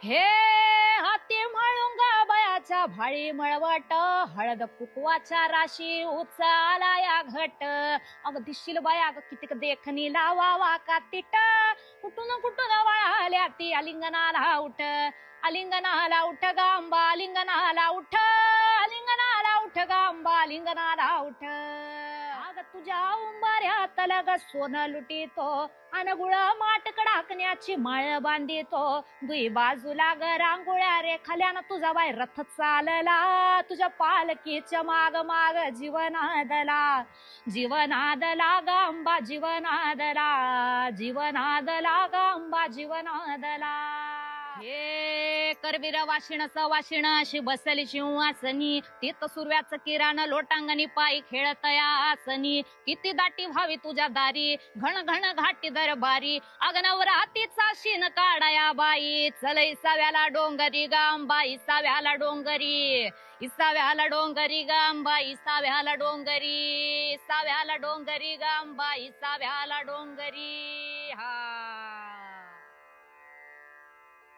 हे हाती म्हाळुंगा बयाच्या भाळी मळवट हळद कुकवाच्या राशी उचाला या घट अग दिशील बया ग कितीक देखणी लावा का तिट कुठून कुठून वळाल्या ती आलिंगनाला उठ आलिंगनाला उठ गांबा आलिंगनाला उठ आलिंगनाला उठ गांबा आलिंगनाला उठ अग तुझ्या उंबाऱ्यात लग सोनं लुटीतो अन गुळ माट कडाकण्याची माळ बांधितो दुई बाजूला ग रांगोळ्या रे खाल्यानं तुझा बाय रथ चालला तुझ्या पालखीच्या माग माग जीवनादला जीवनादला गांबा जीवनादला जीवनादला गांबा जीवनादला हे करवीर वाशिण सवाशिण अशी बसली शिवासनी तीत सुरव्याचं किराण लोटांगणी पायी खेळतया आसनी किती दाटी व्हावी तुझ्या दारी घण घण घाटी दरबारी अगनवरातीचा शिन काढाया बाई चल इसाव्याला डोंगरी गांबा इसाव्याला डोंगरी इसाव्याला डोंगरी गांबा इसाव्याला डोंगरी इसाव्याला डोंगरी गांबा इसाव्याला डोंगरी हा